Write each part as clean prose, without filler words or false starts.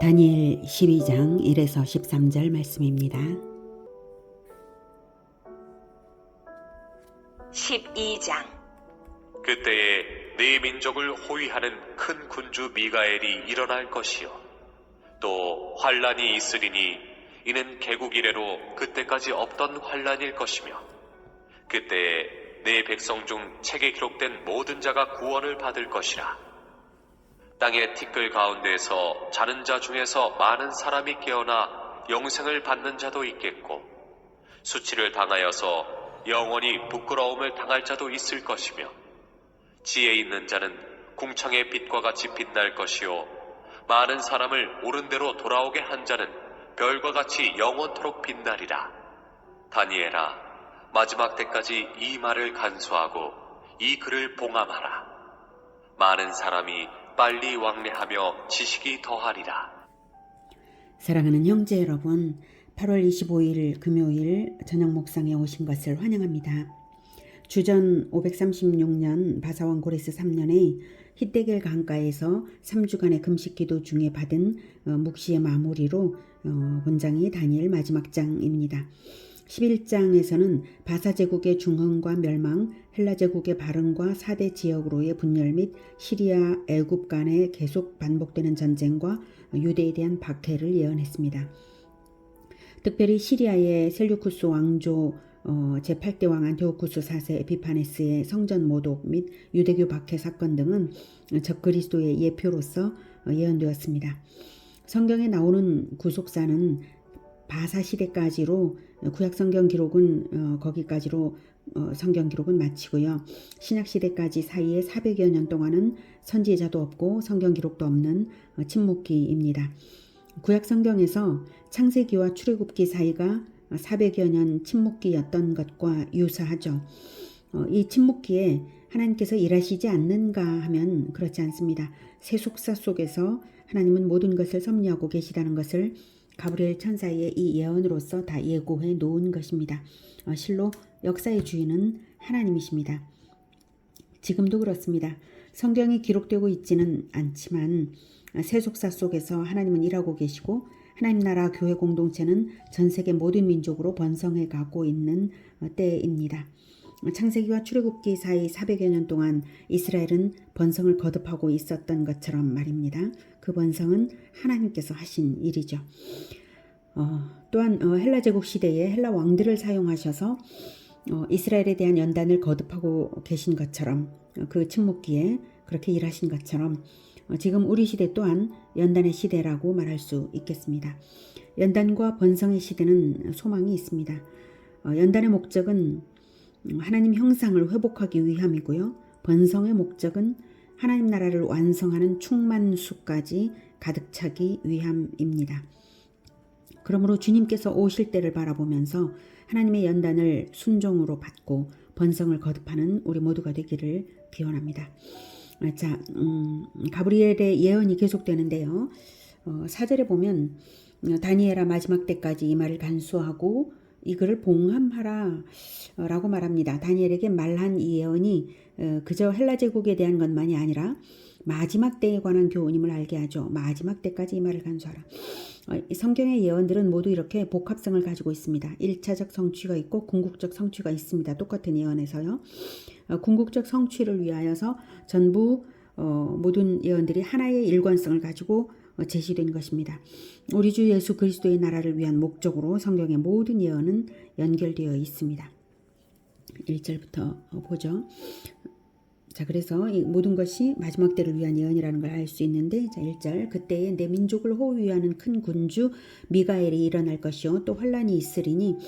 다니엘 12장 1에서 13절 말씀입니다. 12장. 그때에 네 민족을 호위하는 큰 군주 미가엘이 일어날 것이요 또 환란이 있으리니 이는 개국 이래로 그때까지 없던 환란일 것이며 그때에 네 백성 중 책에 기록된 모든 자가 구원을 받을 것이라. 땅의 티끌 가운데에서 자는 자 중에서 많은 사람이 깨어나 영생을 받는 자도 있겠고 수치를 당하여서 영원히 부끄러움을 당할 자도 있을 것이며 지혜 있는 자는 궁창의 빛과 같이 빛날 것이요 많은 사람을 옳은 대로 돌아오게 한 자는 별과 같이 영원토록 빛나리라. 다니엘아, 마지막 때까지 이 말을 간수하고 이 글을 봉함하라. 많은 사람이 빨리 왕래하며 지식이 더하리라. 사랑하는 형제 여러분, 8월 25일 금요일 저녁 목상에 오신 것을 환영합니다. 주전 536년 바사왕 고레스 3년에 히데겔 강가에서 3주간의 금식 기도 중에 받은 묵시의 마무리로 본장이 다니엘 마지막 장입니다. 11장에서는 바사 제국의 중흥과 멸망, 헬라 제국의 발흥과 4대 지역으로의 분열 및 시리아, 애굽 간의 계속 반복되는 전쟁과 유대에 대한 박해를 예언했습니다. 특별히 시리아의 셀류쿠스 왕조 제8대 왕 안티오쿠스 4세 에피파네스의 성전 모독 및 유대교 박해 사건 등은 적그리스도의 예표로서 예언되었습니다. 성경에 나오는 구속사는 바사 시대까지로 구약 성경 기록은 거기까지로 성경 기록은 마치고요. 신약 시대까지 사이에 400여 년 동안은 선지자도 없고 성경 기록도 없는 침묵기입니다. 구약 성경에서 창세기와 출애굽기 사이가 400여 년 침묵기였던 것과 유사하죠. 이 침묵기에 하나님께서 일하시지 않는가 하면 그렇지 않습니다. 세속사 속에서 하나님은 모든 것을 섭리하고 계시다는 것을 가브리엘 천사의 이 예언으로서 다 예고해 놓은 것입니다. 실로 역사의 주인은 하나님이십니다. 지금도 그렇습니다. 성경이 기록되고 있지는 않지만 세속사 속에서 하나님은 일하고 계시고 하나님 나라 교회 공동체는 전 세계 모든 민족으로 번성해 가고 있는 때입니다. 창세기와 출애굽기 사이 400여 년 동안 이스라엘은 번성을 거듭하고 있었던 것처럼 말입니다. 그 번성은 하나님께서 하신 일이죠. 또한 헬라 제국 시대에 헬라 왕들을 사용하셔서 이스라엘에 대한 연단을 거듭하고 계신 것처럼 그 침묵기에 그렇게 일하신 것처럼 지금 우리 시대 또한 연단의 시대라고 말할 수 있겠습니다. 연단과 번성의 시대는 소망이 있습니다. 연단의 목적은 하나님 형상을 회복하기 위함이고요. 번성의 목적은 하나님 나라를 완성하는 충만수까지 가득 차기 위함입니다. 그러므로 주님께서 오실 때를 바라보면서 하나님의 연단을 순종으로 받고 번성을 거듭하는 우리 모두가 되기를 기원합니다. 자, 가브리엘의 예언이 계속되는데요. 4절에 보면 다니엘아 마지막 때까지 이 말을 간수하고 이 글을 봉함하라 라고 말합니다. 다니엘에게 말한 이 예언이 그저 헬라 제국에 대한 것만이 아니라 마지막 때에 관한 교훈임을 알게 하죠. 마지막 때까지 이 말을 간수하라. 성경의 예언들은 모두 이렇게 복합성을 가지고 있습니다. 1차적 성취가 있고 궁극적 성취가 있습니다. 똑같은 예언에서요. 궁극적 성취를 위하여서 전부 모든 예언들이 하나의 일관성을 가지고 제시된 것입니다. 우리 주 예수 그리스도의 나라를 위한 목적으로 성경의 모든 예언은 연결되어 있습니다. 1절부터 보죠. 자, 그래서 이 모든 것이 마지막 때를 위한 예언이라는 걸 알 수 있는데, 자, 1절 그때에 내 민족을 호위하는 큰 군주 미가엘이 일어날 것이요 또 환란이 있으리니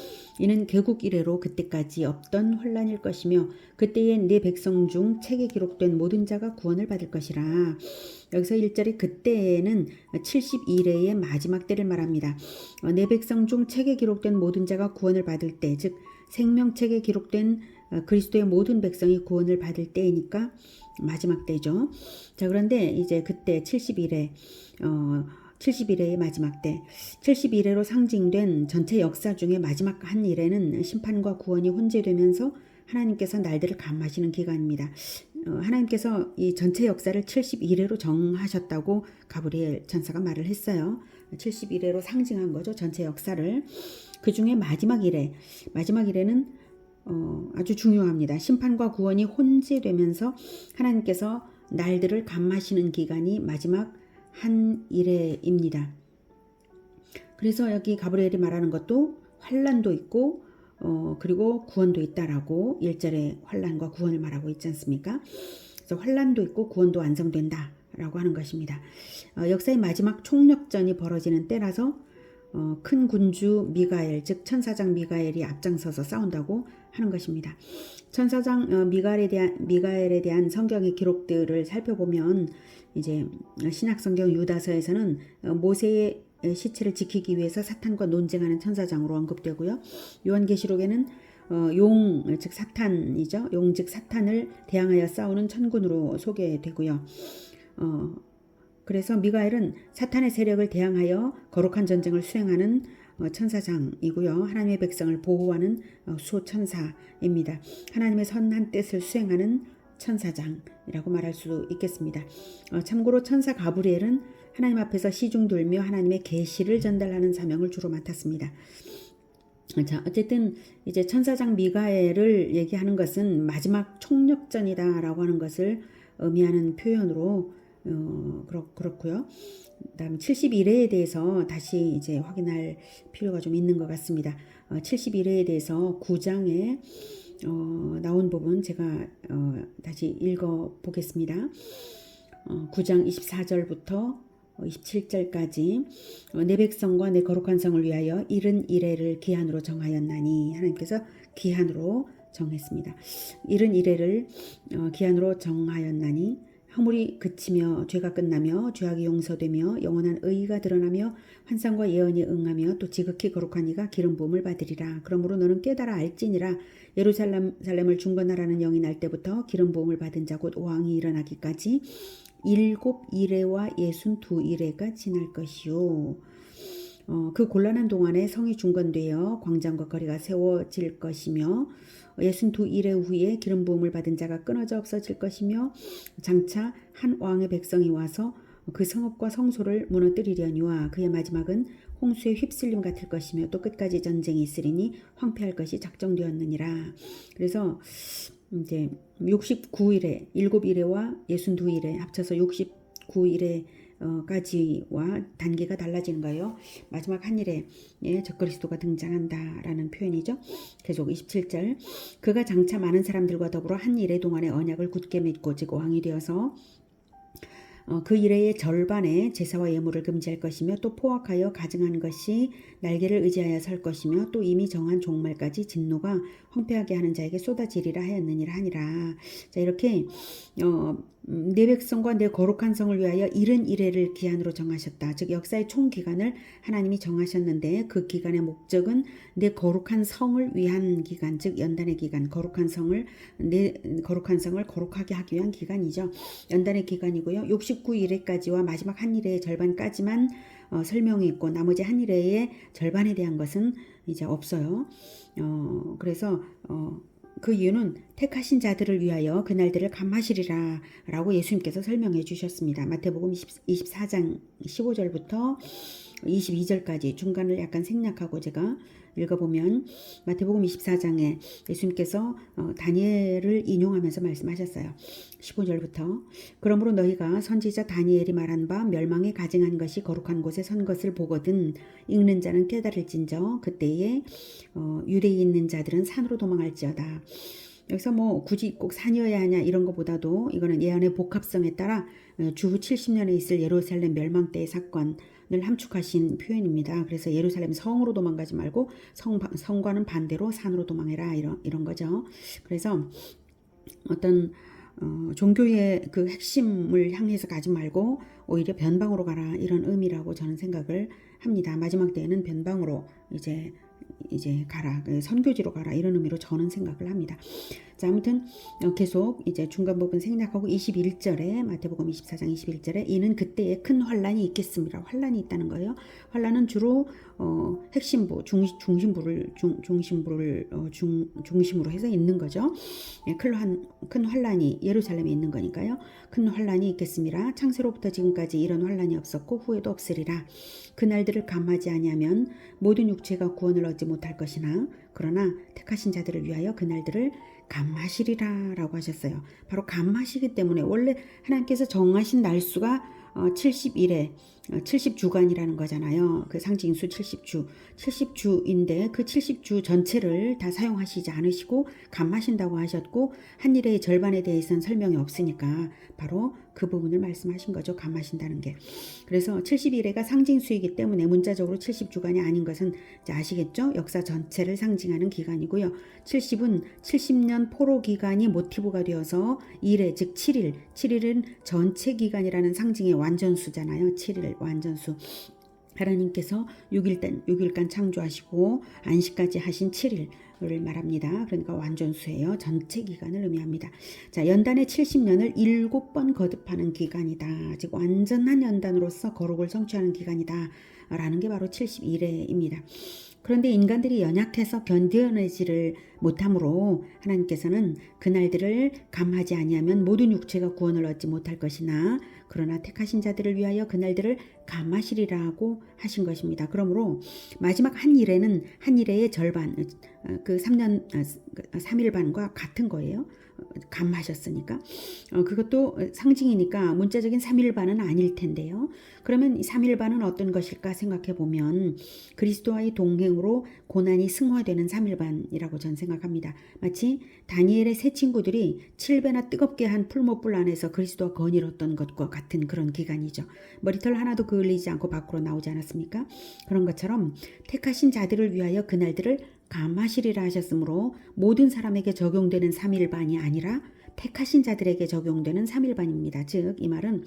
이는 개국 이래로 그때까지 없던 환란일 것이며 그때에 내 백성 중 책에 기록된 모든 자가 구원을 받을 것이라. 여기서 1절에 그때에는 72일의 마지막 때를 말합니다. 내 백성 중 책에 기록된 모든 자가 구원을 받을 때, 즉 생명책에 기록된 그리스도의 모든 백성이 구원을 받을 때이니까 마지막 때죠. 자, 그런데 이제 그때 70일의 마지막 때, 70일회로 상징된 전체 역사 중에 마지막 한 일에는 심판과 구원이 혼재되면서 하나님께서 날들을 감하시는 기간입니다. 하나님께서 이 전체 역사를 71회로 정하셨다고 가브리엘 천사가 말을 했어요. 71회로 상징한 거죠. 전체 역사를. 그 중에 마지막 일회는 아주 중요합니다. 심판과 구원이 혼재되면서 하나님께서 날들을 감하시는 기간이 마지막 한 일회입니다. 그래서 여기 가브리엘이 말하는 것도 환란도 있고 그리고 구원도 있다라고 1절에 환란과 구원을 말하고 있지 않습니까? 그래서 환란도 있고 구원도 완성된다라고 하는 것입니다. 역사의 마지막 총력전이 벌어지는 때라서 큰 군주 미가엘, 즉 천사장 미가엘이 앞장서서 싸운다고 하는 것입니다. 천사장 미가엘에 대한 성경의 기록들을 살펴보면 이제 신약성경 유다서에서는 모세의 시체를 지키기 위해서 사탄과 논쟁하는 천사장으로 언급되고요. 요한계시록에는 즉 사탄이죠. 용 즉 사탄을 대항하여 싸우는 천군으로 소개되고요. 그래서 미가엘은 사탄의 세력을 대항하여 거룩한 전쟁을 수행하는 천사장이고요. 하나님의 백성을 보호하는 수호천사입니다. 하나님의 선한 뜻을 수행하는 천사장이라고 말할 수 있겠습니다. 참고로 천사 가브리엘은 하나님 앞에서 시중돌며 하나님의 계시를 전달하는 사명을 주로 맡았습니다. 자, 어쨌든 이제 천사장 미가엘을 얘기하는 것은 마지막 총력전이다라고 하는 것을 의미하는 표현으로 그렇고요. 그다음 71회에 대해서 다시 이제 확인할 필요가 좀 있는 것 같습니다. 71회에 대해서 9장에 나온 부분 제가 다시 읽어 보겠습니다. 9장 24절부터 27절까지 내 백성과 내 거룩한 성을 위하여 71회를 기한으로 정하였나니 하나님께서 기한으로 정했습니다. 71회를 기한으로 정하였나니 허물이 그치며 죄가 끝나며 죄악이 용서되며 영원한 의의가 드러나며 환상과 예언이 응하며 또 지극히 거룩한 이가 기름 부음을 받으리라. 그러므로 너는 깨달아 알지니라. 예루살렘을 중건하라는 영이 날 때부터 기름 부음을 받은 자 곧 왕이 일어나기까지 7일회와 62일회가 지날 것이요. 그 곤란한 동안에 성이 중건되어 광장과 거리가 세워질 것이며 62일회 후에 기름 부음을 받은 자가 끊어져 없어질 것이며 장차 한 왕의 백성이 와서 그 성읍과 성소를 무너뜨리려니와 그의 마지막은 홍수의 휩쓸림 같을 것이며 또 끝까지 전쟁이 있으리니 황폐할 것이 작정되었느니라. 그래서 이제 69일에 7일회와 62일회 합쳐서 69일회까지와 단계가 달라지는 거예요. 마지막 한 일에 적그리스도가 등장한다라는 표현이죠. 계속 27절 그가 장차 많은 사람들과 더불어 한 일회 동안의 언약을 굳게 맺고 즉 왕이 되어서 그 일회의 절반에 제사와 예물을 금지할 것이며 또 포악하여 가증한 것이 날개를 의지하여 설 것이며 또 이미 정한 종말까지 진노가 황폐하게 하는 자에게 쏟아지리라 하였느니라 하니라. 자, 이렇게 내 백성과 내 거룩한 성을 위하여 71회를 기한으로 정하셨다. 즉 역사의 총 기간을 하나님이 정하셨는데 그 기간의 목적은 내 거룩한 성을 위한 기간, 즉 연단의 기간, 내 거룩한 성을 거룩하게 하기 위한 기간이죠. 연단의 기간이고요. 69일회까지와 마지막 한 일회의 절반까지만 설명이 있고 나머지 한 일회의 절반에 대한 것은 이제 없어요. 그래서 그 이유는 택하신 자들을 위하여 그날들을 감하시리라 라고 예수님께서 설명해 주셨습니다. 마태복음 24장 15절부터 22절까지 중간을 약간 생략하고 제가 읽어보면 마태복음 24장에 예수님께서 다니엘을 인용하면서 말씀하셨어요. 15절부터 그러므로 너희가 선지자 다니엘이 말한 바 멸망에 가증한 것이 거룩한 곳에 선 것을 보거든 읽는 자는 깨달을진저 그때에 유대에 있는 자들은 산으로 도망할지어다. 여기서 뭐 굳이 꼭 산이어야 하냐 이런 것보다도 이거는 예언의 복합성에 따라 주후 70년에 있을 예루살렘 멸망 때의 사건을 함축하신 표현입니다. 그래서 예루살렘 성으로 도망가지 말고 성과는 반대로 산으로 도망해라 이런 거죠. 그래서 어떤 종교의 그 핵심을 향해서 가지 말고 오히려 변방으로 가라 이런 의미라고 저는 생각을 합니다. 마지막 때에는 변방으로 이제 가라, 선교지로 가라 이런 의미로 저는 생각을 합니다. 자, 아무튼 계속 이제 중간 부분 생략하고 21절에 마태복음 24장 21절에 이는 그때에 큰 환란이 있겠습니다. 환란이 있다는 거예요. 환란은 주로 핵심부 중심으로 해서 있는 거죠. 예, 큰 환란이 예루살렘에 있는 거니까요. 큰 환란이 있겠습니다. 창세로부터 지금까지 이런 환란이 없었고 후에도 없으리라. 그날들을 감하지 아니하면 모든 육체가 구원을 얻지 못할 것이나 그러나 택하신 자들을 위하여 그날들을 감하시리라 라고 하셨어요. 바로 감하시기 때문에 원래 하나님께서 정하신 날수가 70일에 70주간이라는 거잖아요. 그 상징수 70주인데 그 70주 전체를 다 사용하시지 않으시고 감하신다고 하셨고 한 일의 절반에 대해서는 설명이 없으니까 바로 그 부분을 말씀하신 거죠. 감하신다는 게. 그래서 70일에가 상징수이기 때문에 문자적으로 70주간이 아닌 것은 이제 아시겠죠? 역사 전체를 상징하는 기간이고요. 70은 70년 포로 기간이 모티브가 되어서 1회 즉 7일은 전체 기간이라는 상징의 완전수잖아요. 7일 완전수. 하나님께서 6일간 창조하시고 안식까지 하신 7일을 말합니다. 그러니까 완전수예요. 전체 기간을 의미합니다. 자, 연단의 70년을 7번 거듭하는 기간이다. 즉 완전한 연단으로서 거룩을 성취하는 기간이다. 라는 게 바로 71회입니다. 그런데 인간들이 연약해서 견뎌내지를 못하므로 하나님께서는 그날들을 감하지 아니하면 모든 육체가 구원을 얻지 못할 것이나 그러나 택하신 자들을 위하여 그날들을 감하시리라고 하신 것입니다. 그러므로 마지막 한 일에는 한 일의 절반 그 3일 반과 같은 거예요. 감하셨으니까 그것도 상징이니까 문자적인 3일 반은 아닐 텐데요. 그러면 이 3일 반은 어떤 것일까 생각해 보면 그리스도와의 동행으로 고난이 승화되는 3일 반이라고 저는 생각합니다. 마치 다니엘의 세 친구들이 7배나 뜨겁게 한 풀못불 안에서 그리스도와 거닐었던 것과 같은 그런 기간이죠. 머리털 하나도 그을리지 않고 밖으로 나오지 않았습니까? 그런 것처럼 택하신 자들을 위하여 그날들을 감하시리라 하셨으므로 모든 사람에게 적용되는 3일반이 아니라 택하신 자들에게 적용되는 3일반입니다. 즉 이 말은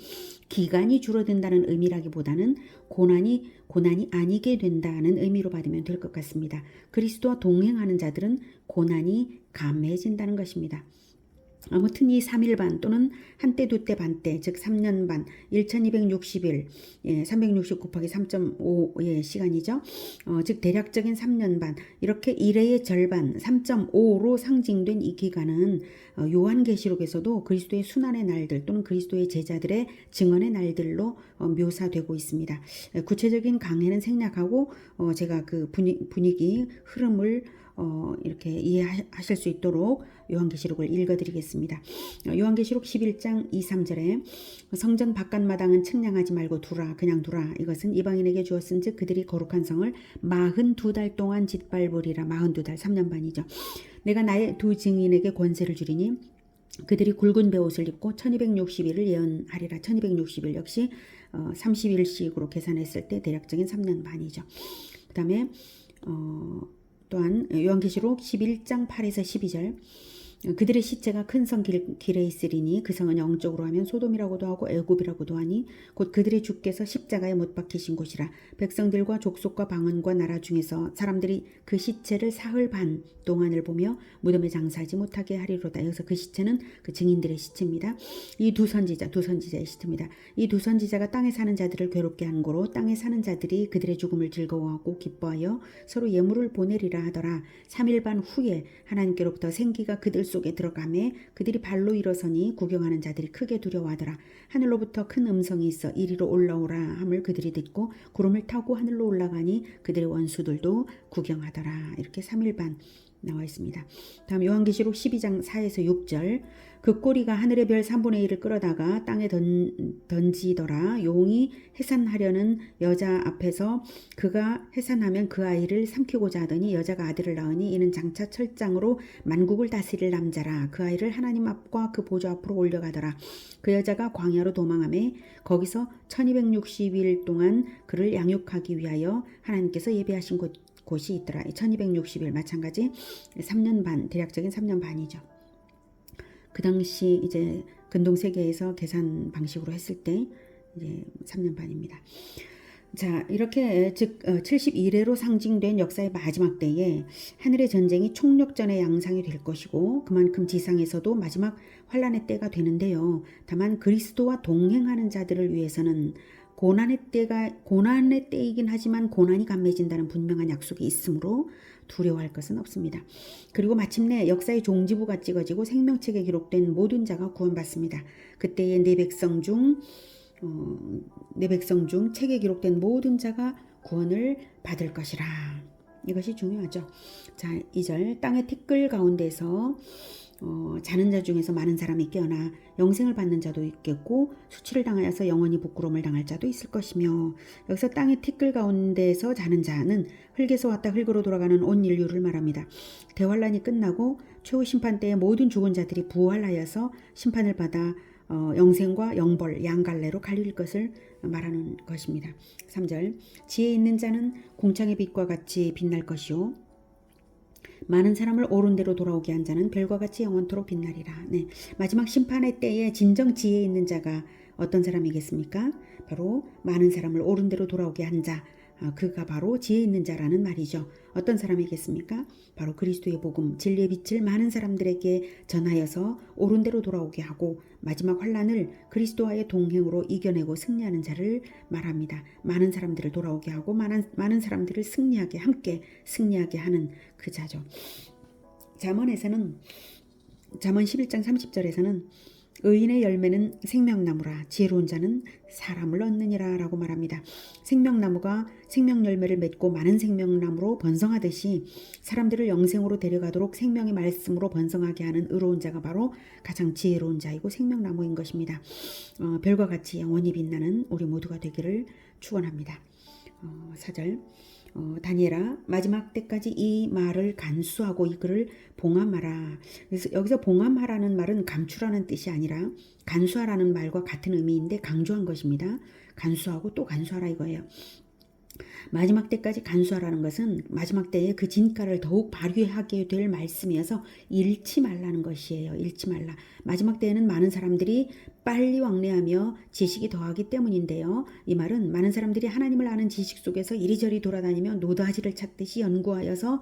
기간이 줄어든다는 의미라기보다는 고난이 아니게 된다는 의미로 받으면 될 것 같습니다. 그리스도와 동행하는 자들은 고난이 감해진다는 것입니다. 아무튼 이 3일반 또는 한때 두때 반때 즉 3년 반 1260일 360 곱하기 3.5의 시간이죠. 즉 대략적인 3년 반 이렇게 1회의 절반 3.5로 상징된 이 기간은 요한계시록에서도 그리스도의 순환의 날들 또는 그리스도의 제자들의 증언의 날들로 묘사되고 있습니다. 구체적인 강해는 생략하고 제가 그 분위기 흐름을 이렇게 이해하실 수 있도록 요한계시록을 읽어드리겠습니다. 요한계시록 11장 2, 3절에 성전 바깥마당은 측량하지 말고 두라 그냥 두라 이것은 이방인에게 주었은즉 그들이 거룩한 성을 42달 동안 짓밟으리라. 42달 3년 반이죠. 내가 나의 두 증인에게 권세를 주리니 그들이 굵은 베옷을 입고 1260일을 예언하리라. 1260일 역시 30일씩으로 계산했을 때 대략적인 3년 반이죠. 그 다음에 또한 요한계시록 11장 8에서 12절 그들의 시체가 큰 성 길에 있으리니 그 성은 영적으로 하면 소돔이라고도 하고 애굽이라고도 하니 곧 그들의 주께서 십자가에 못 박히신 곳이라. 백성들과 족속과 방언과 나라 중에서 사람들이 그 시체를 사흘 반 동안을 보며 무덤에 장사하지 못하게 하리로다. 여기서 그 시체는 그 증인들의 시체입니다. 이 두 선지자의 시체입니다. 이 두 선지자가 땅에 사는 자들을 괴롭게 한 거로 땅에 사는 자들이 그들의 죽음을 즐거워하고 기뻐하여 서로 예물을 보내리라 하더라. 3일 반 후에 하나님께로부터 생기가 그들 속에 들어가매 그들이 발로 일어서니 구경하는 자들이 크게 두려워하더라. 하늘로부터 큰 음성이 있어 이리로 올라오라 함을 그들이 듣고 구름을 타고 하늘로 올라가니 그들의 원수들도 구경하더라. 이렇게 3일 반 나와 있습니다. 다음 요한계시록 12장 4에서 6절 그 꼬리가 하늘의 별 3분의 1을 끌어다가 땅에 던지더라. 용이 해산하려는 여자 앞에서 그가 해산하면 그 아이를 삼키고자 하더니 여자가 아들을 낳으니 이는 장차 철장으로 만국을 다스릴 남자라. 그 아이를 하나님 앞과 그 보좌 앞으로 올려가더라. 그 여자가 광야로 도망하매 거기서 1260일 동안 그를 양육하기 위하여 하나님께서 예배하신 곳이 있더라. 1260일 마찬가지 3년 반 대략적인 3년 반이죠. 그 당시 이제 근동 세계에서 계산 방식으로 했을 때 이제 3년 반입니다. 자, 이렇게 즉 72레로 상징된 역사의 마지막 때에 하늘의 전쟁이 총력전의 양상이 될 것이고 그만큼 지상에서도 마지막 환란의 때가 되는데요. 다만 그리스도와 동행하는 자들을 위해서는 고난의 때이긴 하지만 고난이 감매진다는 분명한 약속이 있으므로 두려워할 것은 없습니다. 그리고 마침내 역사의 종지부가 찍어지고 생명책에 기록된 모든 자가 구원받습니다. 그때의 내 백성 중 책에 기록된 모든 자가 구원을 받을 것이라. 이것이 중요하죠. 자, 2절 땅의 티끌 가운데서 자는 자 중에서 많은 사람이 깨어나 영생을 받는 자도 있겠고 수치를 당하여서 영원히 부끄러움을 당할 자도 있을 것이며, 여기서 땅의 티끌 가운데서 자는 자는 흙에서 왔다 흙으로 돌아가는 온 인류를 말합니다. 대환란이 끝나고 최후 심판 때에 모든 죽은 자들이 부활하여서 심판을 받아 영생과 영벌 양갈래로 갈릴 것을 말하는 것입니다. 3절 지혜 있는 자는 궁창의 빛과 같이 빛날 것이요 많은 사람을 옳은 대로 돌아오게 한 자는 별과 같이 영원토록 빛나리라. 네, 마지막 심판의 때에 진정 지혜 있는 자가 어떤 사람이겠습니까? 바로 많은 사람을 옳은 대로 돌아오게 한 자, 그가 바로 지혜 있는 자라는 말이죠. 어떤 사람이겠습니까? 바로 그리스도의 복음, 진리의 빛을 많은 사람들에게 전하여서 옳은 대로 돌아오게 하고 마지막 환란을 그리스도와의 동행으로 이겨내고 승리하는 자를 말합니다. 많은 사람들을 돌아오게 하고 많은 사람들을 함께 승리하게 하는 그 자죠. 잠언 11장 30절에서는 의인의 열매는 생명나무라 지혜로운 자는 사람을 얻느니라 라고 말합니다. 생명나무가 생명열매를 맺고 많은 생명나무로 번성하듯이 사람들을 영생으로 데려가도록 생명의 말씀으로 번성하게 하는 의로운 자가 바로 가장 지혜로운 자이고 생명나무인 것입니다. 별과 같이 영원히 빛나는 우리 모두가 되기를 축원합니다. 4절 다니엘아 마지막 때까지 이 말을 간수하고 이 글을 봉함하라. 그래서 여기서 봉함하라는 말은 감추라는 뜻이 아니라 간수하라는 말과 같은 의미인데 강조한 것입니다. 간수하고 또 간수하라 이거예요. 마지막 때까지 간수하라는 것은 마지막 때에 그 진가를 더욱 발휘하게 될 말씀이어서 잃지 말라는 것이에요. 잃지 말라. 마지막 때에는 많은 사람들이 빨리 왕래하며 지식이 더하기 때문인데요. 이 말은 많은 사람들이 하나님을 아는 지식 속에서 이리저리 돌아다니며 노다지를 찾듯이 연구하여서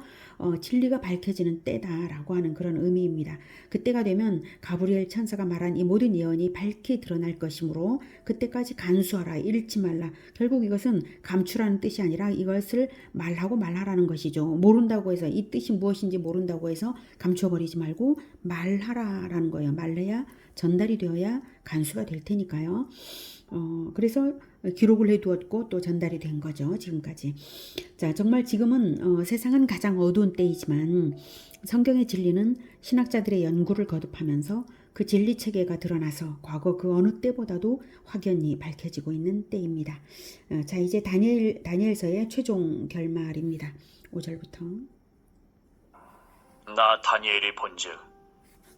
진리가 밝혀지는 때다라고 하는 그런 의미입니다. 그때가 되면 가브리엘 천사가 말한 이 모든 예언이 밝게 드러날 것이므로 그때까지 간수하라, 잃지 말라. 결국 이것은 감추라는 뜻이 아니라 이것을 말하라는 것이죠. 모른다고 해서 이 뜻이 무엇인지 모른다고 해서 감춰버리지 말고 말하라라는 거예요. 말해야 전달이 되어야 간수가 될 테니까요. 그래서 기록을 해두었고 또 전달이 된 거죠. 지금까지. 자, 정말 지금은 세상은 가장 어두운 때이지만 성경의 진리는 신학자들의 연구를 거듭하면서 그 진리 체계가 드러나서 과거 그 어느 때보다도 확연히 밝혀지고 있는 때입니다. 자, 이제 다니엘서의 최종 결말입니다. 5절부터. 나 다니엘이 본즉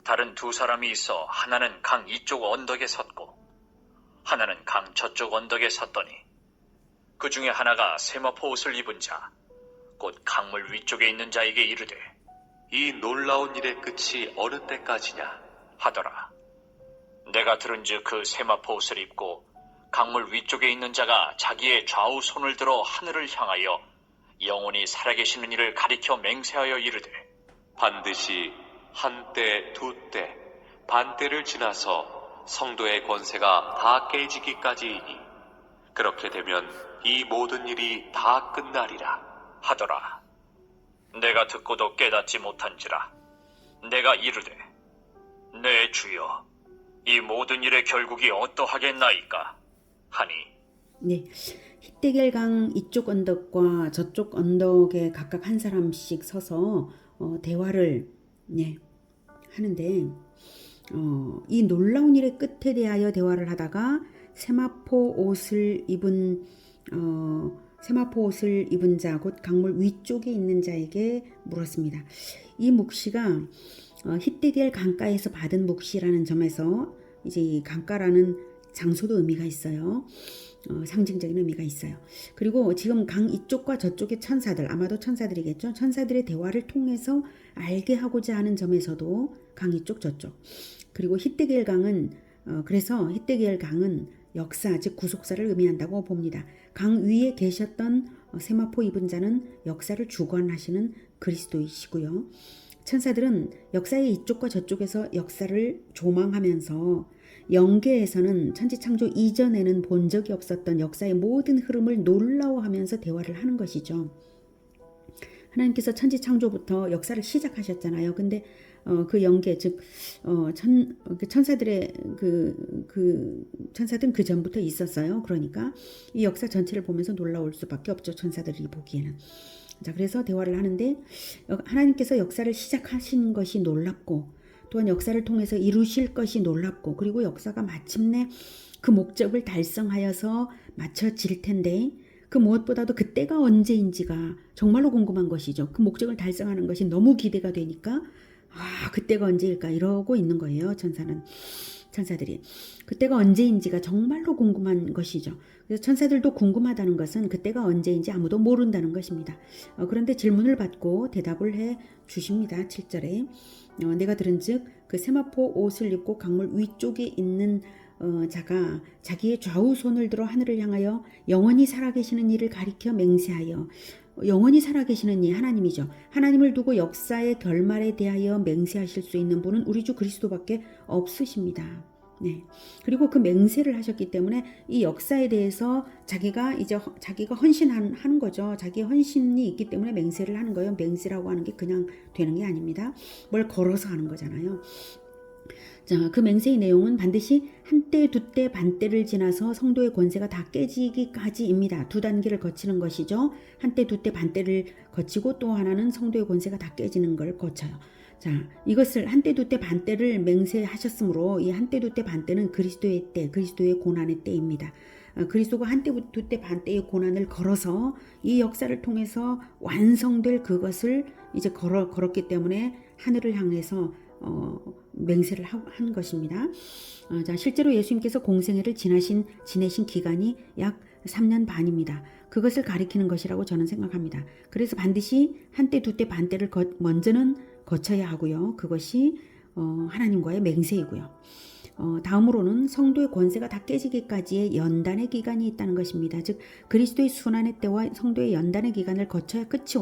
다른 두 사람이 있어 하나는 강 이쪽 언덕에 섰고 하나는 강 저쪽 언덕에 섰더니 그 중에 하나가 세마포 옷을 입은 자 곧 강물 위쪽에 있는 자에게 이르되 이 놀라운 일의 끝이 어느 때까지냐 하더라. 내가 들은즉 그 세마포 옷을 입고 강물 위쪽에 있는 자가 자기의 좌우 손을 들어 하늘을 향하여 영원히 살아계시는 이를 가리켜 맹세하여 이르되 반드시 한때 두때 반때를 지나서 성도의 권세가 다 깨지기까지이니 그렇게 되면 이 모든 일이 다 끝나리라 하더라. 내가 듣고도 깨닫지 못한지라 내가 이르되 내 주여 이 모든 일의 결국이 어떠하겠나이까 하니 네, 히데겔강 이쪽 언덕과 저쪽 언덕에 각각 한 사람씩 서서 대화를 하는데 이 놀라운 일의 끝에 대하여 대화를 하다가 세마포 옷을 입은 자 곧 강물 위쪽에 있는 자에게 물었습니다. 이 묵시가 히데겔 강가에서 받은 묵시라는 점에서 이제 이 강가라는 장소도 의미가 있어요. 상징적인 의미가 있어요. 그리고 지금 강 이쪽과 저쪽의 천사들, 아마도 천사들이겠죠. 천사들의 대화를 통해서 알게 하고자 하는 점에서도 강 이쪽 저쪽. 그리고 히데겔 강은 그래서 히데겔 강은 역사, 즉 구속사를 의미한다고 봅니다. 강 위에 계셨던 세마포 입은 자는 역사를 주관하시는 그리스도이시고요. 천사들은 역사의 이쪽과 저쪽에서 역사를 조망하면서 영계에서는 천지창조 이전에는 본 적이 없었던 역사의 모든 흐름을 놀라워하면서 대화를 하는 것이죠. 하나님께서 천지창조부터 역사를 시작하셨잖아요. 근데 그 영계, 즉 천사들의 천사들은 그 전부터 있었어요. 그러니까 이 역사 전체를 보면서 놀라울 수밖에 없죠. 천사들이 보기에는. 자, 그래서 대화를 하는데 하나님께서 역사를 시작하신 것이 놀랍고, 또한 역사를 통해서 이루실 것이 놀랍고, 그리고 역사가 마침내 그 목적을 달성하여서 마쳐질 텐데, 그 무엇보다도 그때가 언제인지가 정말로 궁금한 것이죠. 그 목적을 달성하는 것이 너무 기대가 되니까 그때가 언제일까 이러고 있는 거예요. 천사들이 그때가 언제인지가 정말로 궁금한 것이죠. 그래서 천사들도 궁금하다는 것은 그때가 언제인지 아무도 모른다는 것입니다. 그런데 질문을 받고 대답을 해 주십니다. 7절에 내가 들은즉 그 세마포 옷을 입고 강물 위쪽에 있는 자가 자기의 좌우 손을 들어 하늘을 향하여 영원히 살아계시는 이를 가리켜 맹세하여, 영원히 살아계시는 이 하나님이죠. 하나님을 두고 역사의 결말에 대하여 맹세하실 수 있는 분은 우리 주 그리스도밖에 없으십니다. 네. 그리고 그 맹세를 하셨기 때문에 이 역사에 대해서 자기가 헌신하는 거죠. 자기의 헌신이 있기 때문에 맹세를 하는 거예요. 맹세라고 하는 게 그냥 되는 게 아닙니다. 뭘 걸어서 하는 거잖아요. 자, 그 맹세의 내용은 반드시 한때, 두때, 반때를 지나서 성도의 권세가 다 깨지기까지입니다. 두 단계를 거치는 것이죠. 한때, 두때, 반때를 거치고 또 하나는 성도의 권세가 다 깨지는 걸 거쳐요. 자, 이것을 한때, 두때, 반때를 맹세하셨으므로 이 한때, 두때, 반때는 그리스도의 때, 그리스도의 고난의 때입니다. 그리스도가 한때, 두때, 반때의 고난을 걸어서 이 역사를 통해서 완성될 그것을 이제 걸었기 때문에 하늘을 향해서 맹세를 한 것입니다. 자, 실제로 예수님께서 공생애를 지내신 기간이 약 3년 반입니다. 그것을 가리키는 것이라고 저는 생각합니다. 그래서 반드시 한때, 두때, 반때를 먼저는 거쳐야 하고요. 그것이 하나님과의 맹세이고요. 다음으로는 성도의 권세가 다 깨지기까지의 연단의 기간이 있다는 것입니다. 즉 그리스도의 순환의 때와 성도의 연단의 기간을 거쳐야 끝이